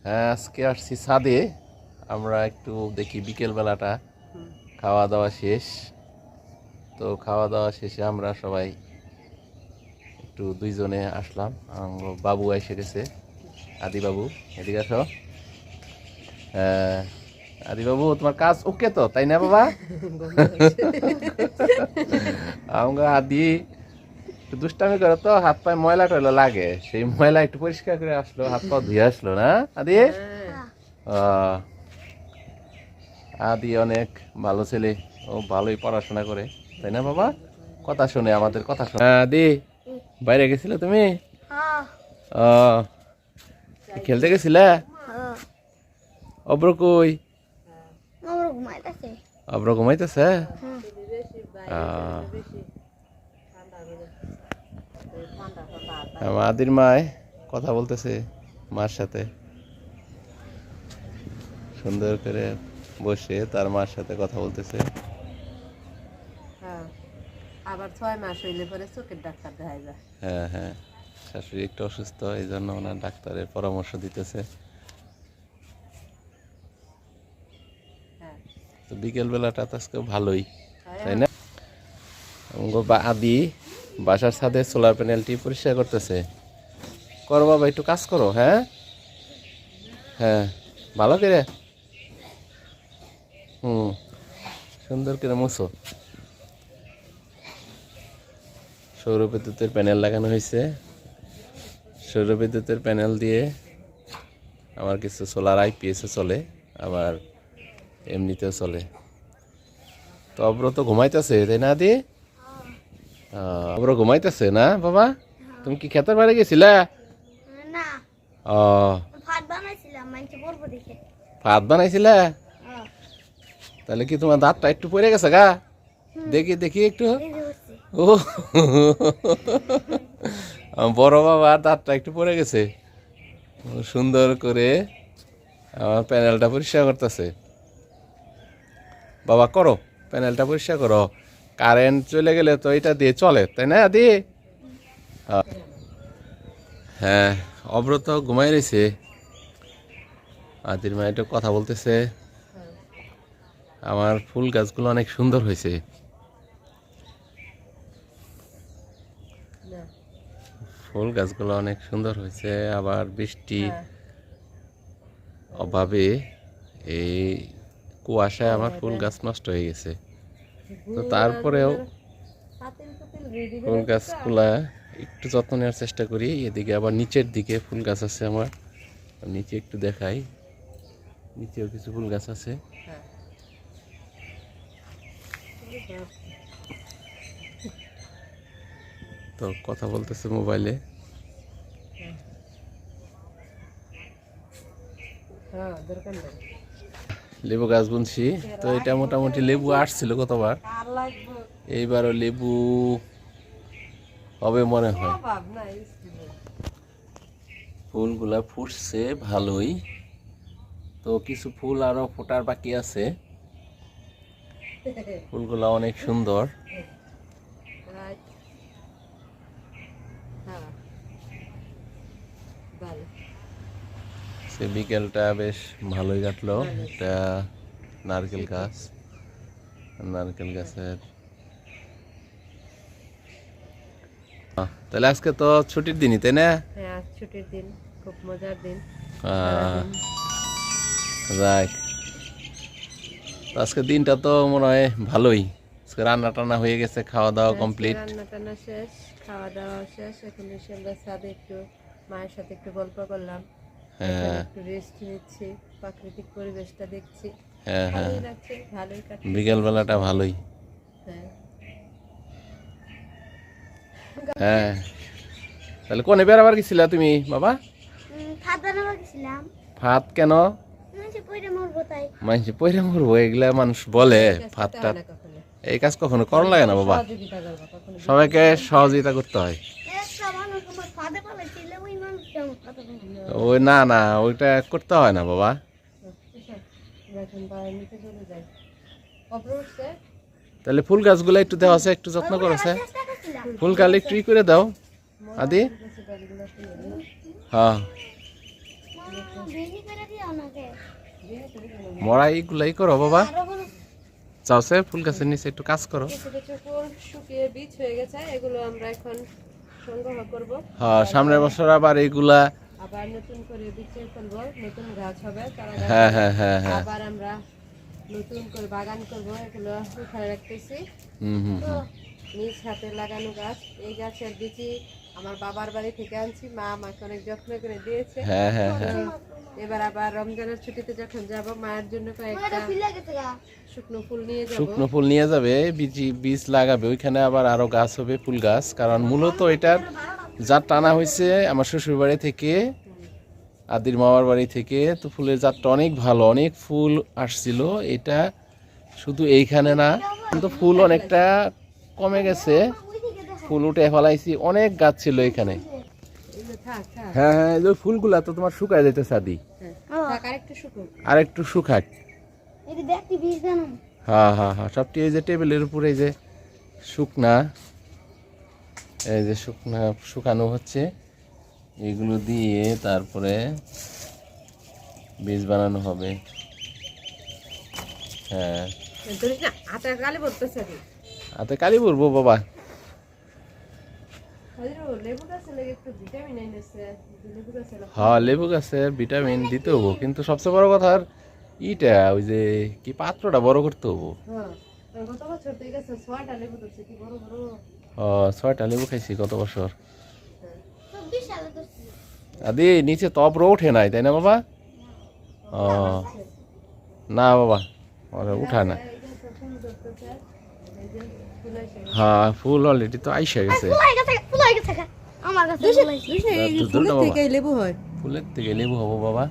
হ্যাঁ, আজকে আসছি ছাদে। আমরা একটু দেখি বিকেল বেলাটা খাওয়া দাওয়া শেষ। তো খাওয়া দাওয়া শেষে আমরা সবাই একটু দুইজনে আসলাম। বাবু এসে গেছে, আদি বাবু, এদিকে আসো। হ্যাঁ, আদি বাবু, তোমার কাজ ওকে তো, তাই না বাবা? আমরা আদি একটু দুষ্টামি করে তো, হাত পায়ে ময়লা টয়লা লাগে, সেই ময়লা একটু পরিষ্কার করে আসলো, হাত পা ধুয়ে আসলো না আদি? আদি অনেক ভালো ছেলে, ও ভালোই পড়াশোনা করে, তাই না বাবা? কথা শুনে, আমাদের কথা শুনে। আদি, বাইরে গেছিলে তুমি? খেলতে গেছিলে? অব্র কই? অব্র ঘুমাইতেছে। আদির মায় কথা বলতেছে মার সাথে, সুন্দর করে বসে তার মার সাথে কথা বলতেছে। আবার 6 মাস হইলে পরে চোখের ডাক্তার দেখাই যায়। হ্যাঁ হ্যাঁ, শাশুড়ি একটু অসুস্থ, এই জন্য ওনার ডাক্তারের পরামর্শ দিতেছে। তো বিকেল বেলাটা তো আজকে ভালোই, তাই না? আদি বাসার ছাদে সোলার প্যানেলটি পরিষ্কার করতেছে। করো বাবা, একটু কাজ করো। হ্যাঁ হ্যাঁ, ভালো করে, সুন্দর করে মুছো। সৌর বিদ্যুতের প্যানেল লাগানো হয়েছে। সৌর বিদ্যুতের প্যানেল দিয়ে আমার কিছু সোলার আইপিএসে চলে, আবার এমনিতেও চলে। তো অব্র তো ঘুমাইতেছে, তাই না আদি? অব্র ঘুমাইতেছে না বাবা? তুমি কি খেতে পারে গেছিলা? ভাত বানাইছিলা? তাহলে কি তোমার দাঁতটা একটু পড়ে গেছে গা? দেখি দেখি একটু। ও, বড় বাবার দাঁতটা একটু পড়ে গেছে। সুন্দর করে আমার প্যানেলটা পরিষ্কার করতেছে। বাবা করো, প্যানেলটা পরিষ্কার করো। কারেন্ট চলে গেলে তো এটা দিয়ে চলে, তাই না আদি? হ্যাঁ, অব্র তো ঘুমাই রয়েছে। আদির মা একটু কথা বলতেছে। আমার ফুল গাছগুলো অনেক সুন্দর হয়েছে। ফুল গাছগুলো অনেক সুন্দর হয়েছে, আবার বৃষ্টি অভাবে এই কুয়াশায় আমার ফুল গাছ নষ্ট হয়ে গেছে। তো তারপরেও ফুল গাছগুলা একটু যত্ন নেওয়ার চেষ্টা করি। এদিকে আবার নিচের দিকে ফুল গাছ আছে আমার, নিচে একটু দেখাই। নিচেও কিছু ফুল গাছ আছে। তো কথা বলতেছে মোবাইলে। লেবু গাছ বুনছি, তো এটা মোটামুটি লেবু আসছিল কতবার, এইবারও লেবু হবে মনে হয়। ফুলগুলা ফুটছে ভালোই, তো কিছু ফুল আরো ফোটার বাকি আছে। ফুলগুলা অনেক সুন্দর। সে বিকেলটা বেশ ভালোই কাটলো। একটা নারকেল গাছ, নারকেল গাছের। তাহলে আজকে তো ছুটির দিনই, তাই না? হ্যাঁ, ছুটির দিন, খুব মজার দিন। রাইট। আজকে দিনটা তো মনে হয় ভালোই। আজকে রান্না টান্না হয়ে গেছে, খাওয়া দাওয়া কমপ্লিট। রান্না টান্না শেষ, খাওয়া দাওয়া শেষ। এখন এসে আমরা ছাদে একটু মায়ের সাথে একটু গল্প করলাম, একটু রেস্ট নিচ্ছি, প্রাকৃতিক পরিবেশটা দেখছি। হ্যাঁ হ্যাঁ, ভালোই লাগছে, ভালোই কাটছে বিকেল বেলাটা ভালোই। হ্যাঁ। হ্যাঁ, তাহলে কোনে বেড়াবার গেছিলা তুমি বাবা? ভাত কেন? মানুষ পয়রা মরবো, এগুলা মানুষ বলে। ভাতটা এই কাজ কখনো করণ লাগে না বাবা, সবাইকে সহযোগিতা করতে হয়। ওই না না, ওইটা করতে হয় না বাবা। তাহলে ফুল গাছগুলো একটু দেওয়া আছে, একটু যত্ন করেছে। ফুল গাছ একটু করে দাও আদি। হ্যাঁ, মরা এইগুলাই করো বাবা, চাওছে ফুল গাছের নিচে একটু কাজ করো। কিছু কিছু ফুল শুকিয়ে বীজ হয়ে গেছে, এগুলো আমরা এখন সংগ্রহ করব। হ্যাঁ, সামনের বছর আবার এইগুলা আবার নতুন করে বীজ ফেলবো, নতুন গাছ হবে, চারা হ্যাঁ গাছ হ্যাঁ হ্যাঁ হ্যাঁ আবার আমরা নতুন করে বাগান করব। এগুলো উঠায় রাখতেছি, হুম হুম হুম। নিজ হাতে লাগানো গাছ। এই গাছের বীজই আমার বাবার বাড়ি থেকে আনছি, মা আমাকে অনেক যত্ন করে দিয়েছে। হ্যাঁ হ্যাঁ হ্যাঁ এবার আবার রমজানের ছুটিতে যখন যাব, মায়ের জন্য কয়েকটা শুকনো ফুল নিয়ে যাব। শুকনো ফুল নিয়ে যাবে, বীজ লাগাবে, ওইখানে আবার আরো গাছ হবে, ফুল গাছ। কারণ মূলত এটার জাত টানা হয়েছে আমার শ্বশুর বাড়ি থেকে, আদির মামার বাড়ি থেকে। তো ফুলের জাতটা অনেক ভালো, অনেক ফুল আসছিল। এটা শুধু এইখানে না, কিন্তু ফুল অনেকটা কমে গেছে, ফুল উঠে ফেলাইছি, অনেক গাছ ছিল এখানে। এগুলো থাক থাক, হ্যাঁ হ্যাঁ, এই ফুলগুলা তো তোমার শুকায় যাইতেছে আদি, থাক, আরেকটু শুকনো। আর একটু শুকাক। হ্যাঁ হ্যাঁ হ্যাঁ, সবটি এই যে টেবিলের উপরে এই যে শুকনা, এই যে শুকানো হচ্ছে, এগুলো দিয়ে তারপরে বীজ বানানো হবে। হ্যাঁ, ধরিস না, হাতে গালে পড়তেছে। হাতে কালি পড়বো বাবা। লেবু গাছে লেগে একটু ভিটামিন এনেছে, লেবু গাছে হ্যাঁ, লেবু গাছে ভিটামিন দিতে হবো, কিন্তু সবচেয়ে বড় কথা ইটা ওই যে কি পাত্রটা বড় করতে হবো। হ্যাঁ, গত বছর তো এই গাছে 6টা লেবু ধরছে, কি বড় বড়। 6টা লেবু খাইছি গত বছর। হ্যাঁ। আদি নিচে তো অব্র ওঠে নাই, তাই না বাবা? ও না বাবা, উঠা না। এই গাছে ফুল ধরতেছে, এই যে ফুল এসে গেছে। হ্যাঁ, ফুল অলরেডি তো আইসা গেছে। এই তুল না ফুলের বাবা, থেকে লেবু হয়, ফুলের থেকে লেবু হবো বাবা,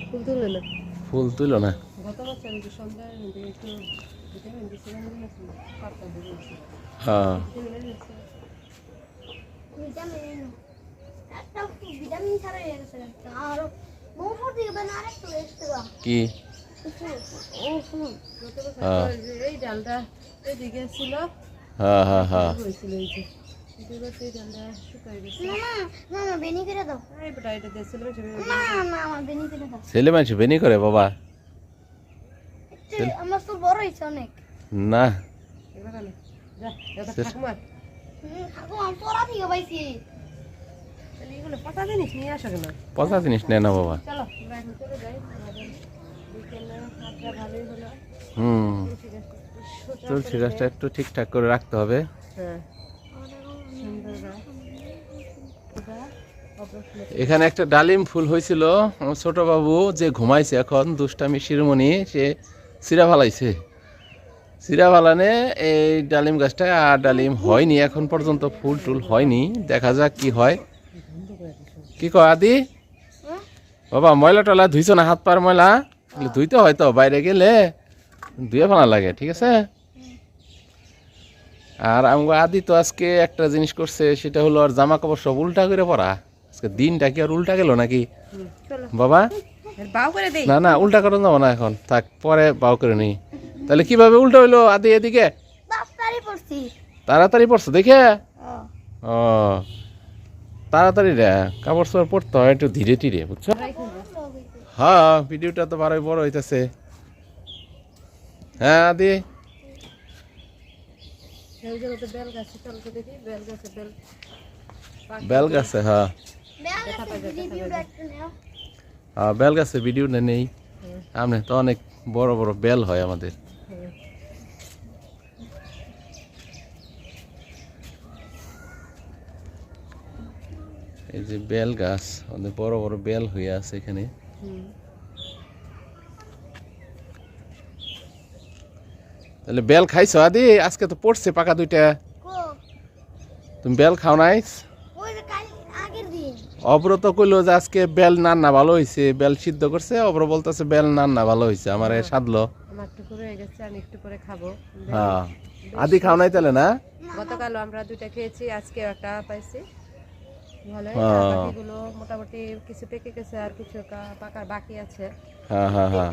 ফুল তুলে না। ফুল তুলো না। গত বছর এই যে সন্ধ্যায় একটু ভিটামিন দিয়েছিলাম, পাতা দিয়েছি, হ্যাঁ, ভিটামিন এনেছে। কি কি ও ফুল, গত বছর হ্যাঁ। তো এই যে এই ডালটা এদিকে ছিল, হ্যাঁ হ্যাঁ হ্যাঁ, হয়েছিল এই যে এই বছর এই ডালটা শুকায় গেছে। এই বেটা এটা দিয়েছিল, ছেলে মানুষ বেনি করে বাবা না। এগুলো কেন? যা, এটা ঠাকুমার। তাহলে এগুলো পচা জিনিস নিয়ে আসো কেন? পচা জিনিস নেয় না বাবা। চলো আমরা এখন চলে যাই, আমাদের বিকেলে হাতটা ভালোই হলো। হুম, তুলসী গাছটা একটু সোজা তুলসী করে গাছটা একটু ঠিকঠাক করে রাখতে হবে। হ্যাঁ, সুন্দর গাছ। এটা অবশ্যই এখানে একটা ডালিম ফুল হয়েছিল, আমার ছোট বাবু যে ঘুমাইছে এখন দুষ্টামি শিরোমণি, সে চিরা ফালাইছে। চিরা ফালানে এই ডালিম গাছটা আর ডালিম হয়নি এখন পর্যন্ত, ফুল টুল হয়নি, দেখা যাক কি হয়। কি কয় আদি বাবা, ময়লা টয়লা ধুইছ না? হাত পার ময়লা ধুইতে হয়তো, বাইরে গেলে ধুয়ে ফেলা লাগে, ঠিক আছে। আর আমগো আদি তো আজকে একটা জিনিস করছে, সেটা হলো আর জামা কাপড় সব উল্টা করে পরা। আজকে দিনটা কি আর উল্টা গেল নাকি চলো বাবা? বাউ করে দেই। না না, উল্টা করে যাবো না এখন, থাক, পরে বাউ করে নিই। তাহলে কিভাবে উল্টো হইলো আদি? এদিকে তাড়াতাড়ি পড়ছো দেখে। ও তাড়াতাড়ি রে, কাপড় চোপড় পড়তে হয় একটু ধীরে ধীরে, বুঝছো? হ্যাঁ, ভিডিওটা তো বারোই বড় হইতেছে। হ্যাঁ আদি, এই যে ওটা বেল গাছ, চলো তো দেখি বেল গাছে বেল বেল গাছে, হ্যাঁ দেখা পাই যায়। হ্যাঁ, বেল গাছে ভিডিও নেই, আমনে তো অনেক বড় বড় বেল হয় আমাদের। এই যে বেল গাছ, অনেক বড় বড় বেল হয়ে আছে এখানে। তাহলে বেল খাইছো আদি? আজকে তো পড়ছে পাকা দুইটা, তুমি বেল খাও নাই? অব্র তো কইলো যে আজকে বেল নান্না ভালো হয়েছে, বেল সিদ্ধ করছে, অব্র বলতেছে বেল নান্না ভালো হয়েছে, আমারে সাধলো। আমার একটু করে হয়ে গেছে, আমি একটু পরে খাবো। হ্যাঁ, আদি খাও নাই তাহলে না? গতকাল আমরা দুইটা খেয়েছি, আজকে একটা পাইছি ভালো। বাকিগুলো মোটামুটি কিছু পেকে গেছে, আর কিছু পাকার বাকি আছে। হ্যাঁ হ্যাঁ হ্যাঁ,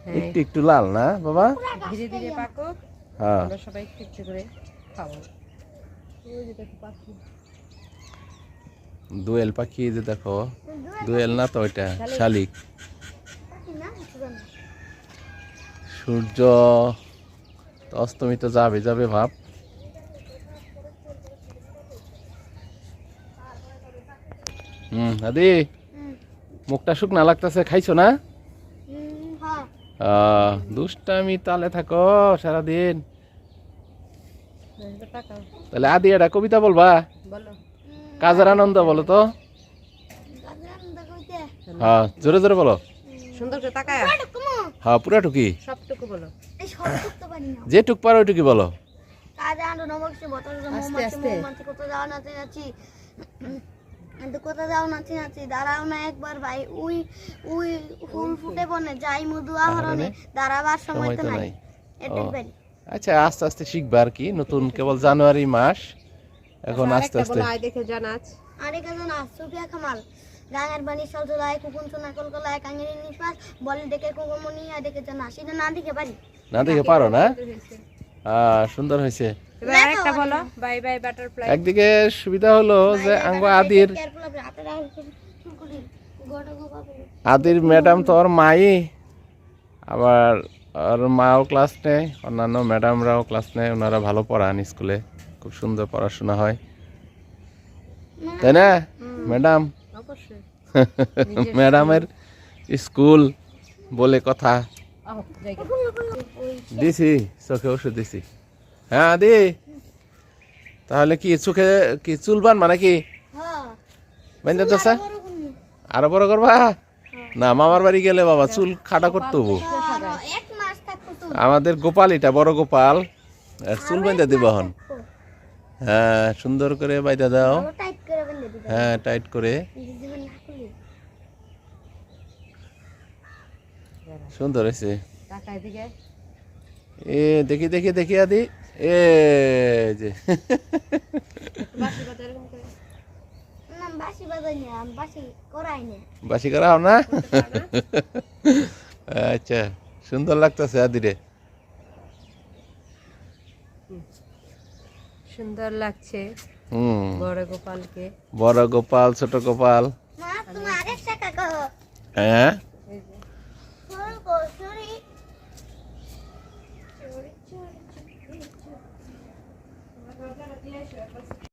হ্যাঁ, একটু একটু লাল না বাবা? ধীরে ধীরে পাকুক, হ্যাঁ, আমরা সবাই একটু একটু করে খাবো। ওই যে দেখো পাখি, দোয়েল পাখি, যে দেখো, দোয়েল না তো ওইটা শালিক। সূর্য তো অস্তমিত যাবে যাবে ভাব। আদি মুখটা শুকনা লাগতেছে, খাইছো না? দুষ্টামি তালে থাকো সারাদিন। তাকাও, তাহলে আদি একটা কবিতা বলবা? বলো। কাজের আনন্দ বলো তো। হ্যাঁ, জোরে জোরে বলো। সুন্দর করে তাকায়, হ্যাঁ, পুরাটুকি সবটুকু বলো। যেটুক পারো ওইটুকি বলো। আস্তে আস্তে। কোথা যাও নাচি নাচি দাঁড়াও না একবার ভাই, উই উই ফুল ফুটে বনে যাই মধু আহরণে, দাঁড়াবার সময় তো নাই। ও, আচ্ছা, আস্তে আস্তে শিখবা আর কি। নতুন কেবল জানুয়ারি মাস, এখন আস্তে আস্তে। আয় দেখে জানাচ। আরেক জন সুফিয়া কামাল, গাঙের বাণী সলজলায় কুকুন সোনা কলকলায় কাঙের নিপাস বলে ডেকে কোকমনি আর ডেকে জানা, সেটা না দেখে পারি না দেখে পারো না? সুন্দর হয়েছে। এবার আরেকটা বলো, বাই বাই বাটারফ্লাই। একদিকে সুবিধা হলো যে আঙ্গ আদির ম্যাডাম তো ওর মাই, আবার ওর মাও ক্লাস নেয়, অন্যান্য ম্যাডামরাও ক্লাস নেয়। ওনারা ভালো পড়ান স্কুলে, খুব সুন্দর পড়াশোনা হয়, তাই না ম্যাডাম? অবশ্যই। ম্যাডামের স্কুল বলে কথা। দিছি, চোখে ওষুধ দিছি। হ্যাঁ আদি, তাহলে কি চোখে কি চুল বানবা নাকি? বেঁধে তো আরো বড় করবা? না, মামার বাড়ি গেলে বাবা চুল খাটা করতে হবো। আমাদের গোপাল, এটা বড় গোপাল, চুল বেঁধে দিব এখন। হ্যাঁ, সুন্দর করে বাইদা দাও। হ্যাঁ, টাইট করে। সুন্দর হয়েছে। তাকায় দিকে। এ দেখি দেখি দেখি আদি, এ যে বাঁশি বাজা এরকম করে। না বাসি বাজাই না, বাসি করাই না। বাসি করাও না? আচ্ছা, সুন্দর লাগতেছে আদিরে। সুন্দর লাগছে বড় গোপালকে। বড় গোপাল, ছোট গোপাল। মা তুমি আরেক টাকা কও। হ্যাঁ,